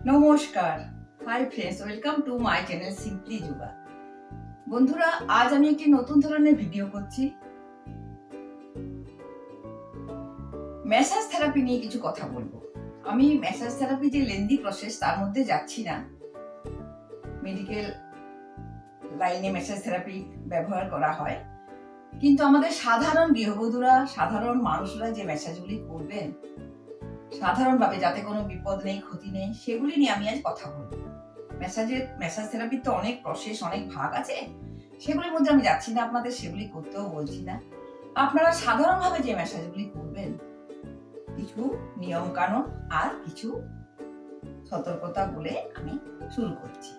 নমস্কার, hi friends, welcome to my channel simply yoga. বন্ধুরা, আজ আমি একটি নতুন ধরনের ভিডিও করছি। ম্যাসাজ থেরাপি নিয়ে কিছু কথা বলবো। আমি ম্যাসাজ থেরাপি যে লেন্দি প্রসেস তার মধ্যে যাচ্ছি না। মেডিকেল লাইনে ম্যাসাজ থেরাপি ব্যবহার করা হয়, কিন্তু আমাদের সাধারণ গৃহবধূরা, সাধারণ মানুষরা যে ম্যাসাজগুলি করবেন সাধারণভাবে, যাতে কোনো বিপদ নেই, ক্ষতি নেই, সেগুলি নিয়ে আমি আজ কথা বলবো। ম্যাসাজ থেরাপির তো অনেক প্রসেস, অনেক ভাগ আছে, সেগুলির মধ্যে আমি যাচ্ছি না, আপনাদের সেগুলি করতেও বলছি না। আপনারা সাধারণভাবে যে ম্যাসাজগুলি করবেন, কিছু নিয়ম কানুন আর কিছু সতর্কতা বলে আমি শুরু করছি।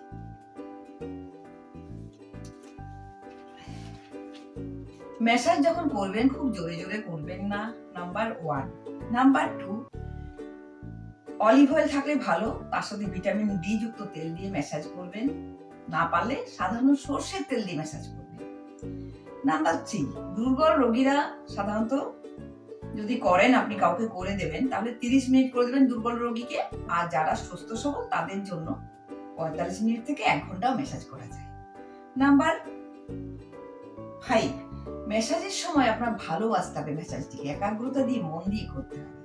ম্যাসাজ যখন করবেন খুব জোরে জোরে করবেন না, নাম্বার 1। নাম্বার 2, অলিভ অয়েল থাকলে ভালো, তার সাথে ভিটামিন ডি যুক্ত তেল দিয়ে ম্যাসাজ করবেন। না পারলে সাধারণ সর্ষের তেল দিয়ে ম্যাসাজ করবেন। নাম্বার 3, দুর্বল রোগীরা সাধারণত যদি করেন, আপনি কাউকে করে দেবেন, তাহলে 30 মিনিট করে দেবেন দুর্বল রোগীকে। আর যারা সুস্থ সবল তাদের জন্য 45 মিনিট থেকে 1 ঘন্টাও ম্যাসাজ করা যায়। নাম্বার 5, ম্যাসাজের সময় আপনার ভালো আসতে হবে, ম্যাসাজটিকে একাগ্রতা দিয়ে মন দিয়ে করতে হবে।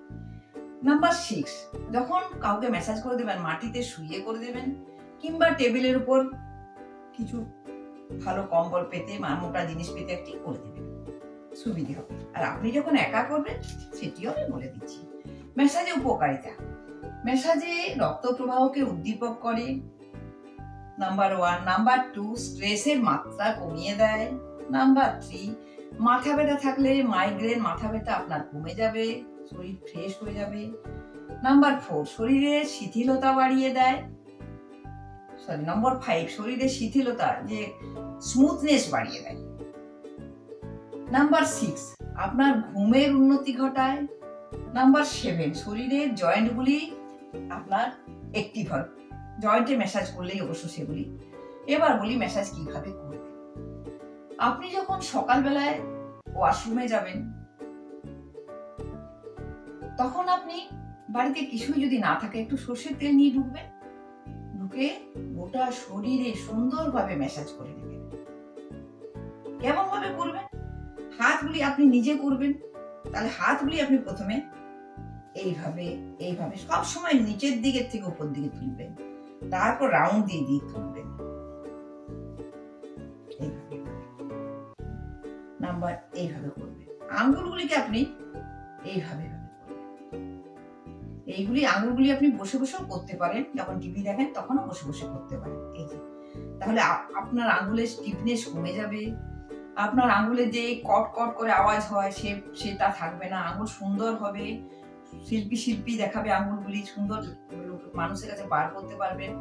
নাম্বার 6, যখন কাউকে ম্যাসাজ করে দেবেন, মাটিতে শুইয়ে করে দেবেন, কিংবা টেবিলের উপর কিছু ভালো কম্বল পেতে, মোটা জিনিস পেতে একটি করে দেবেন, সুবিধে হবে। আর আপনি যখন একা করবেন, সেটিও আমি বলে দিচ্ছি। ম্যাসাজে উপকারিতা: ম্যাসাজে রক্ত প্রবাহকে উদ্দীপক করে, নাম্বার 1। নাম্বার 2, স্ট্রেসের মাত্রা কমিয়ে দেয়। নাম্বার 3, মাথা ব্যথা থাকলে, মাইগ্রেন, মাথা ব্যথা আপনার কমে যাবে, শরীর ফ্রেশ হয়ে যাবে। নাম্বার 4, শরীরের শিথিলতা বাড়িয়ে দেয়। নাম্বার 5, শরীরের শিথিলতা, যে স্মুথনেস বাড়িয়ে দেয়। নাম্বার 6, আপনার ঘুমের উন্নতি ঘটায়। নাম্বার 7, শরীরের জয়েন্টগুলি আপনার অ্যাক্টিভ হয়। জয়েন্টে ম্যাসাজ করলেই অবশ্য সেগুলি। এবার বলি ম্যাসাজ কিভাবে করবেন। আপনি যখন সকালবেলায় ওয়াশরুমে যাবেন, তখন আপনি বাড়িতে কিছুই যদি না থাকে, একটু সর্ষের তেল নিয়ে ঢুকবেন, ঢুকে গোটা শরীরে সুন্দরভাবে ম্যাসাজ করে নেবেন। কেমন ভাবে করবেন? হাতগুলি আপনি নিজে করবেন, তাহলে হাতগুলি আপনি প্রথমে এইভাবে এইভাবে সব সময় নিচের দিকের থেকে উপর দিকে তুলবেন, তারপর রাউন্ড দিয়ে দিয়ে তুলবেন, এইভাবে। নাম্বার এইভাবে করবেন। আঙ্গুলগুলিকে আপনি এইভাবে করবেন। এইগুলি আঙ্গুলগুলি আপনি বসে বসেও করতে পারেন, যখন টিভি দেখেন তখনও বসে বসে করতে পারেন। এই যে, তাহলে আপনার আঙ্গুলের স্টিফনেস কমে যাবে, আপনার আঙ্গুলে যে কট কট করে আওয়াজ হয় সেটা থাকবে না, আঙ্গুল সুন্দর হবে, শিল্পী দেখাবে, আঙ্গুলগুলি সুন্দর মানুষের কাছে বার করতে পারবেন।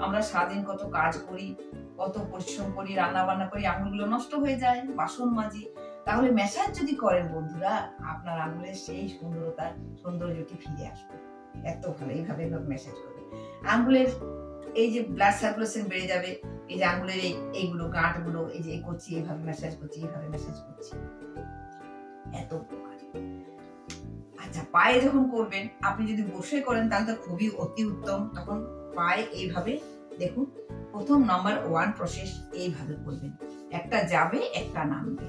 আমরা সারাদিন কত কাজ করি, কত পরিশ্রম করি, রান্না বান্না করি, আঙ্গুলগুলো নষ্ট হয়ে যায়, বাসন মাজি। তাহলে ম্যাসাজ যদি করেন বন্ধুরা, আপনার আঙ্গুলের সেই সৌন্দর্যটি ফিরে আসবে। এত ভালো এইভাবে ম্যাসাজ করবে। আঙ্গুলের এই যে ব্লাড সার্কুলেশন বেড়ে যাবে, এই যে আঙ্গুলের এইগুলো গাঁটগুলো, এই যে করছি, এইভাবে ম্যাসাজ করছি, এইভাবে ম্যাসাজ করছি, এত উপকার। আচ্ছা, পায়ে যখন করবেন, আপনি যদি বসে করেন তাহলে তো খুবই অতি উত্তম। তখন পায়ে এইভাবে দেখুন, প্রথম নাম্বার 1 প্রসেস এইভাবে করবেন, একটা যাবে একটা নামবে।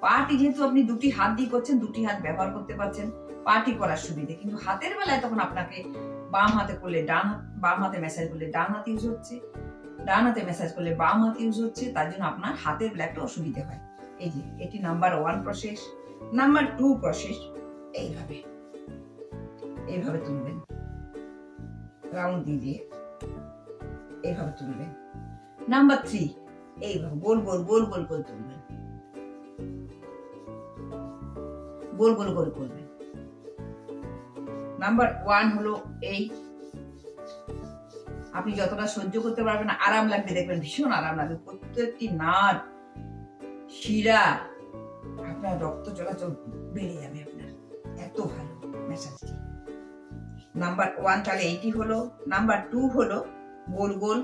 পাটি যেহেতু আপনি দুটি হাত দিয়ে করছেন, দুটি হাত ব্যবহার করতে পারছেন পাটি করার সুবিধে, কিন্তু হাতের বেলায় তখন আপনাকে বাম হাতে করলে বাম হাতে ম্যাসাজ করলে ডান হাত ইউজ হচ্ছে, ডান হাতে ম্যাসাজ করলে বাম হাত ইউজ হচ্ছে, তার জন্য আপনার হাতের বেলা একটা অসুবিধা হয়। এই যে, এটি নাম্বার 1 প্রসেস। নাম্বার 2 প্রসেস, এইভাবে এইভাবে তুলবেন, রাউন্ড দিয়ে এইভাবে তুলবেন। নাম্বার 3, এইভাবে গোল গোল গোল গোল করে তুলবেন, গোল গোল করে করবেন। নাম্বার 1 হলো এই, আপনি যতটা সহ্য করতে পারবেন, আরাম লাগবে, দেখবেন ভীষণ আরাম লাগবে। প্রত্যেকটি নার্ভ, শিরা, আপনার রক্ত চলাচল বেড়ে যাবে আপনার, এত ভালো ম্যাসাজটি। নাম্বার 1 তাহলে এইটি হলো। নাম্বার 2 হলো গোল গোল।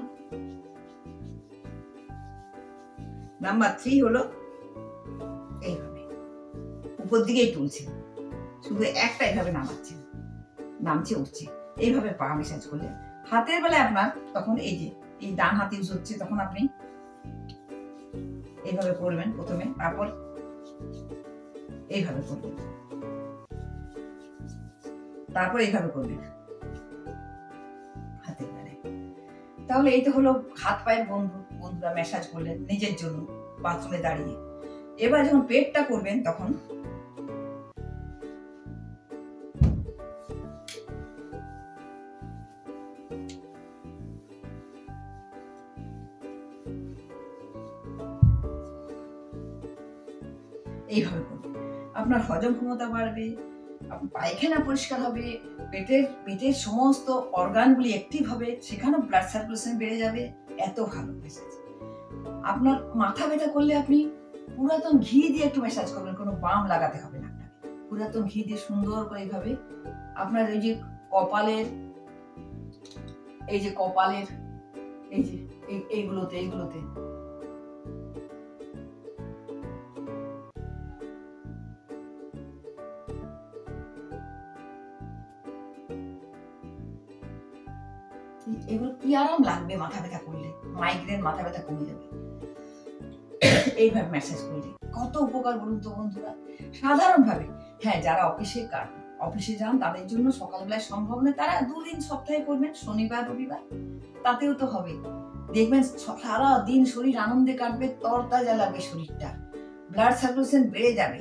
নাম্বার 3 হলো এইভাবে উপর দিকেই তুলছেন, শুধু একটা এইভাবে নামাচ্ছেন, নামছে উঠছে, এইভাবে পা ম্যাসাজ করলে। হাতের বেলায় আপনার তখন এই যে এই ডান হাত ইউজ হচ্ছে, তখন আপনি এইভাবে করবেন প্রথমে, তারপর এইভাবে করবেন, তারপর এইভাবে করবেন হাতের বেলায়। তাহলে এই তো হলো হাত পায়ের বন্ধুরা ম্যাসাজ করলেন নিজের জন্য বাথরুমে দাঁড়িয়ে। এবার যখন পেটটা করবেন তখন এইভাবে করবেন। আপনার হজম ক্ষমতা বাড়বে, পায়খানা পরিষ্কার হবে, পেটের সমস্ত অর্গানগুলি অ্যাক্টিভ হবে, সেখানেও ব্লাড সার্কুলেশন বেড়ে যাবে। এত ভালো ম্যাসাজ। আপনার মাথা ব্যথা করলে আপনি পুরাতন ঘি দিয়ে একটু ম্যাসাজ করবেন, কোনো বাম লাগাতে হবে না আপনাকে। পুরাতন ঘি দিয়ে সুন্দর করে এইভাবে আপনার এই যে কপালের এই যে এইগুলোতে এগুলো কি আরাম লাগবে মাথা ব্যথা করলে, মাইগ্রেন মাথা ব্যথা কমে যাবে এইভাবে ম্যাসাজ করলে। কত উপকার বলুন তো বন্ধুরা, সাধারণভাবে। হ্যাঁ, যারা অফিসে যান তাদের জন্য সকালবেলায় সম্ভব নয়, তারা 2 দিন সপ্তাহে করবেন, শনিবার রবিবার, তাতেও তো হবে। দেখবেন সারা দিন শরীর আনন্দে কাটবে, তরতাজা লাগবে শরীরটা, ব্লাড সার্কুলেশন বেড়ে যাবে।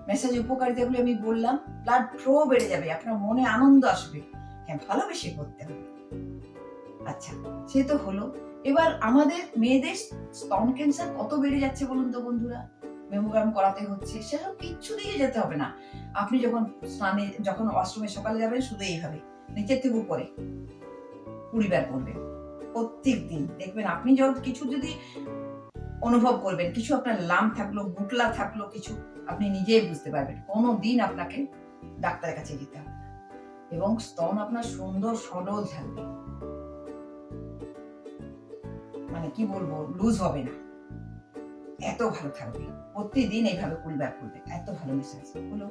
ম্যাসাজ উপকারিতাগুলো আমি বললাম, ব্লাড ফ্লো বেড়ে যাবে, আপনার মনে আনন্দ আসবে। হ্যাঁ, ভালোবেসে করতে হবে। আচ্ছা, সে তো হলো। এবার আমাদের মেয়েদের স্তন ক্যান্সার কত বেড়ে যাচ্ছে বলুন তো বন্ধুরা, মেমোগ্রাম করাতে হচ্ছে, সেসব কিচ্ছু দিয়ে যেতে হবে না। আপনি যখন ওয়াশরুমে সকালে যাবেন, শুধু এইভাবে নিচের থেকে উপরে 20 বার করবেন প্রত্যেক দিন। দেখবেন আপনি কিছু যদি অনুভব করবেন, কিছু আপনার লাম থাকলো, গুটলা থাকলো, কিছু আপনি নিজেই বুঝতে পারবেন। কোনো দিন আপনাকে ডাক্তারের কাছে যেতে হবে না, এবং স্তন আপনার সুন্দর সরল থাকবে, মানে কি বলবো, লুজ হবে না, এত ভালো থাকবে। প্রতিদিন এইভাবে 20 বার করবে, এত ভালো ম্যাসাজ হলো।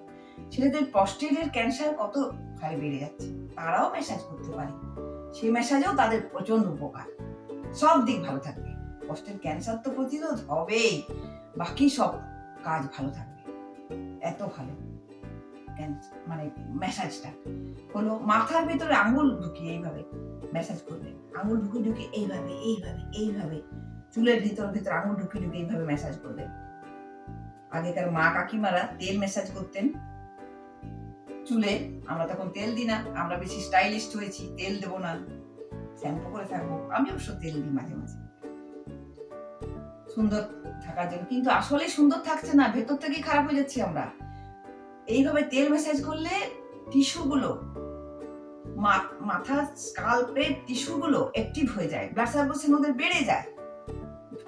ছেলেদের প্রস্টেটের ক্যান্সার কত হারে বেড়ে যাচ্ছে, তারাও ম্যাসাজ করতে পারে, সেই ম্যাসাজেও তাদের প্রচন্ড উপকার, সব দিক ভালো থাকবে। প্রস্টেট ক্যান্সার তো প্রতিরোধ হবেই, বাকি সব কাজ ভালো থাকবে। এত ভালো মানে ম্যাসাজটা হলো। মাথার ভিতরে আঙ্গুল ঢুকিয়ে এইভাবে ম্যাসাজ করবে, আঙ্গুল ঢুকিয়ে এইভাবে চুলের ভিতর আঙ্গুল ঢুকিয়ে এইভাবে ম্যাসাজ করবে। আগেকার মা কাকিমারা তেল ম্যাসাজ করতেন চুলে, আমরা তখন তেল দিই না, আমরা বেশি স্টাইলিস্ট হয়েছি, তেল দেবো না, শ্যাম্পু করে থাকবো। আমি অবশ্য তেল দিই মাঝে মাঝে সুন্দর থাকার জন্য, কিন্তু আসলে সুন্দর থাকছে না, ভেতর থেকেই খারাপ হয়ে যাচ্ছে আমরা। এইভাবে তেল ম্যাসাজ করলে টিস্যুগুলো, মাথার স্কাল্পের টিস্যুগুলো অ্যাক্টিভ হয়ে যায়, ব্লাড সার্কুলেশন ওদের বেড়ে যায়,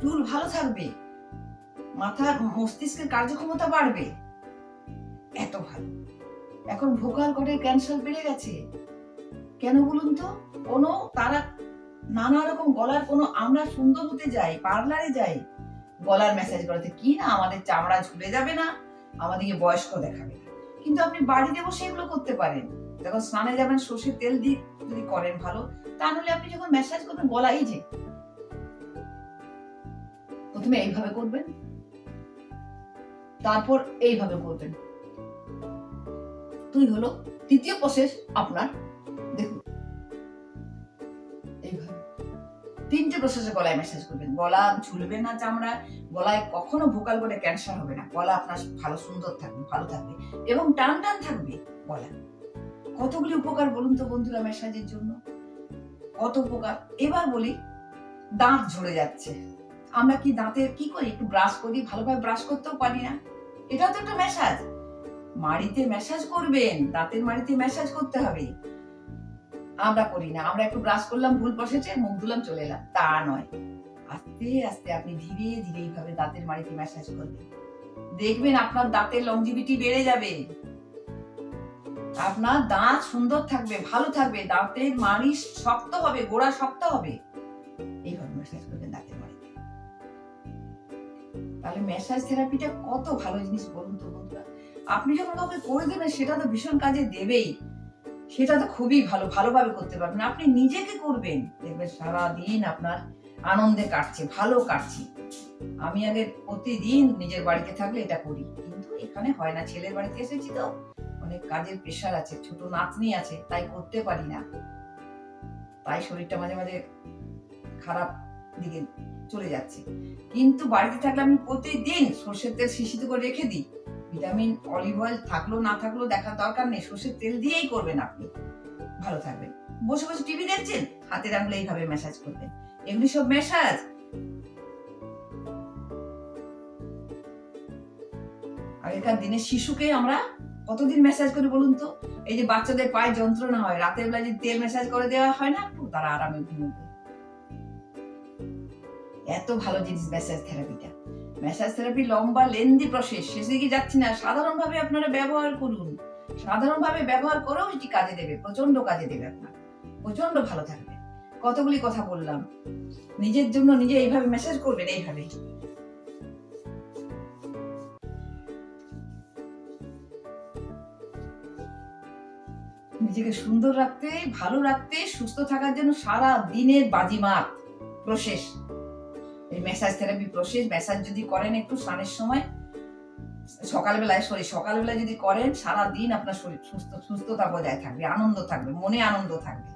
চুল ভালো থাকবে, মাথার মস্তিষ্কের কার্যক্ষমতা বাড়বে, এত ভালো। এখন ভোকাল কর্ডের ক্যান্সার বেড়ে গেছে কেন বলুন তো? তারা নানা রকম গলার আমরা সুন্দর হতে যাই, পার্লারে যাই গলার ম্যাসাজ করাতে, কি না আমাদের চামড়া ঝুলে যাবে না, আমাদেরকে বয়স্ক দেখাবে না। কিন্তু আপনি বাড়িতে বসে এগুলো করতে পারেন। যখন স্নানে যাবেন সর্ষের তেল দিয়ে যদি করেন ভালো, তা নাহলে আপনি যখন ম্যাসাজ করবেন গলা এই যে প্রথমে এইভাবে করবেন, তারপর এইভাবে করবেন, তুই হলো তৃতীয় প্রসেস আপনার। দেখুন এইভাবে 3টে প্রসেসে গলায় ম্যাসাজ করবেন, গলা ঝুলবে না চামড়া, গলায় কখনো ভোকাল কর্ডে ক্যান্সার হবে না, গলা আপনার ভালো সুন্দর থাকবে, ভালো থাকবে এবং টান থাকবে গলা। কতগুলি উপকার বলুন তো বন্ধুরা ম্যাসাজের জন্য, কত উপকার। এবার বলি, দাঁত ঝরে যাচ্ছে, আমরা কি দাঁতের কি করি, একটু ব্রাশ করি, ভালোভাবে ব্রাশ করতেও পারি না, এটা তো একটা ম্যাসাজ। মাড়িতে ম্যাসাজ করবেন, দাঁতের মাড়িতে ম্যাসাজ করতে হবে, আমরা করি না। আমরা একটু ব্রাশ করলাম, ভুল বসেছে, মুখ ধুলাম, চলে এলাম, তা নয়। আস্তে আস্তে আপনি ধীরে ধীরে এইভাবে দাঁতের মাড়িতে ম্যাসাজ করবেন, দেখবেন আপনার দাঁতের লংজিভিটি বেড়ে যাবে, আপনার দাঁত সুন্দর থাকবে, ভালো থাকবে, দাঁতের মাড়ি শক্ত হবে, গোড়া শক্ত হবে। এইভাবে ম্যাসাজ করবেন দাঁতের মাড়িতে। তাহলে ম্যাসাজ থেরাপিটা কত ভালো জিনিস বলুন তো বন্ধুরা। আপনি যখন কাউকে করে দেবেন সেটা তো ভীষণ কাজে দেবেই, সেটা তো খুবই ভালো, ভালোভাবে করতে পারবেন। আপনি নিজেকে করবেন, দেখবেন সারাদিন আপনার আনন্দে কাটছে, ভালো কাটছে। আমি আগে প্রতিদিন নিজের বাড়িতে থাকলে এটা করি, কিন্তু এখানে হয় না, ছেলের বাড়িতে এসেছি তো অনেক কাজের প্রেশার আছে, ছোট নাতনি আছে, তাই করতে পারি না। তাই শরীরটা মাঝে মাঝে খারাপ দিকে চলে যাচ্ছে। কিন্তু বাড়িতে থাকলে আমি প্রতিদিন সর্ষের তেল শিশিতে করে রেখে দিই। ভিটামিন অলিভ অয়েল থাকলো না থাকলো দেখার দরকার নেই, সর্ষের তেল দিয়েই করবেন আপনি, ভালো থাকবেন। বসে বসে টিভি দেখছেন, হাতের আঙুলে এইভাবে ম্যাসাজ করবেন। এগুলি সব ম্যাসাজ। আগেকার দিনে শিশুকে আমরা কতদিন ম্যাসাজ করি বলুন তো? এই যে বাচ্চাদের পায়ে যন্ত্রণা হয়, রাতের বেলা যদি তেল ম্যাসাজ করে দেওয়া হয় না, তারা আরামে ঘুমোবে। এত ভালো জিনিস ম্যাসাজ থেরাপিটা। ম্যাসাজ থেরাপি লম্বা লেন্দি প্রসেস, শেষে দিকে যাচ্ছি না। সাধারণভাবে আপনারা ব্যবহার করুন, সাধারণভাবে ব্যবহার করেও এটি কাজে দেবে, প্রচন্ড কাজে দেবে, আপনার প্রচন্ড ভালো থাকবে। কতগুলি কথা বললাম, নিজের জন্য নিজে এইভাবে ম্যাসাজ করবেন, এইভাবে। নিজেকে সুন্দর রাখতে, ভালো রাখতে, সুস্থ থাকার জন্য সারা দিনের বাজিমাত প্রসেস এই ম্যাসাজ থেরাপি প্রসেস। ম্যাসাজ যদি করেন একটু স্নানের সময়, সকালবেলায় যদি করেন, সারা দিন আপনার শরীর সুস্থতা বজায় থাকবে, আনন্দ থাকবে, মনে আনন্দ থাকবে।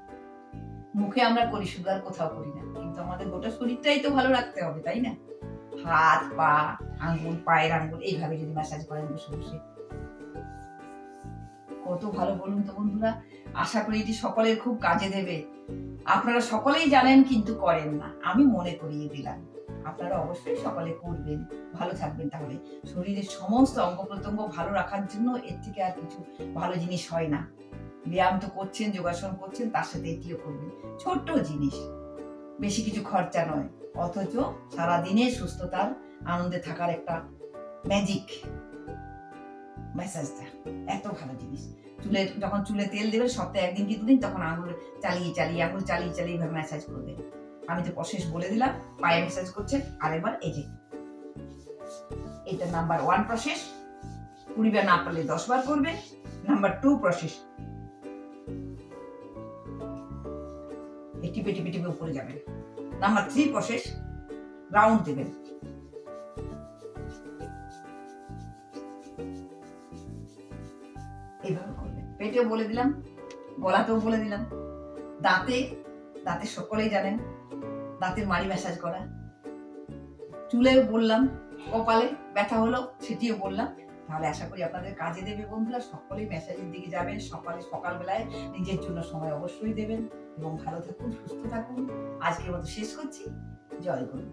মুখে আমরা করি, সুগার কোথাও করি না, কিন্তু আমাদের গোটা শরীরটাই তো ভালো রাখতে হবে, তাই না? হাত, পা, আঙ্গুল, পায়ের আঙ্গুল এইভাবে যদি ম্যাসাজ করেন বসে বসে, কত ভালো বলুন তো বন্ধুরা। আশা করি এটি সকলের খুব কাজে দেবে। আপনারা সকলেই জানেন কিন্তু করেন না, আমি মনে করিয়ে দিলাম। আপনারা অবশ্যই সকলে করবেন, ভালো থাকবেন। তাহলে শরীরের সমস্ত অঙ্গ প্রত্যঙ্গ ভালো রাখার জন্য এর থেকে আর কিছু ভালো জিনিস হয় না। ব্যায়াম তো করছেন, যোগাসন করছেন, তার সাথে এটিও করবেন। ছোট্ট জিনিস, বেশি কিছু খরচা নয়, অথচ সারাদিনের সুস্থতার আনন্দে থাকার একটা ম্যাজিক ম্যাসাজটা। এত ভালো জিনিস। যখন চুলে তেল দেবেন সপ্তাহে একদিন কি দুদিন, তখন আঙুল চালিয়ে এইভাবে ম্যাসাজ করবেন। আমি তো প্রসেস বলে দিলাম, পায়ে ম্যাসাজ করছেন। আরেকবার এই যে এটা নাম্বার 1 প্রসেস, 20 বার না পারলে 10 বার করবেন। নাম্বার 2 প্রসেস, এই টিপে টিপে টিপে উপরে যাবেন। নাম্বার 3 প্রসেস, রাউন্ড দেবেন। এইভাবে করবেন। পেটেও বলে দিলাম, গলাতেও বলে দিলাম, দাঁতে সকলেই জানেন, দাঁতের মাড়ি ম্যাসাজ করা। চুলেও বললাম, কপালে ব্যথা হলো সেটিও বললাম। তাহলে আশা করি আপনাদের কাজে দেবে বন্ধুরা। সকলেই ম্যাসাজের দিকে যাবেন, সকালবেলায় নিজের জন্য সময় অবশ্যই দেবেন, এবং ভালো থাকুন, সুস্থ থাকুন। আজকের মতো শেষ করছি। জয় গুরু।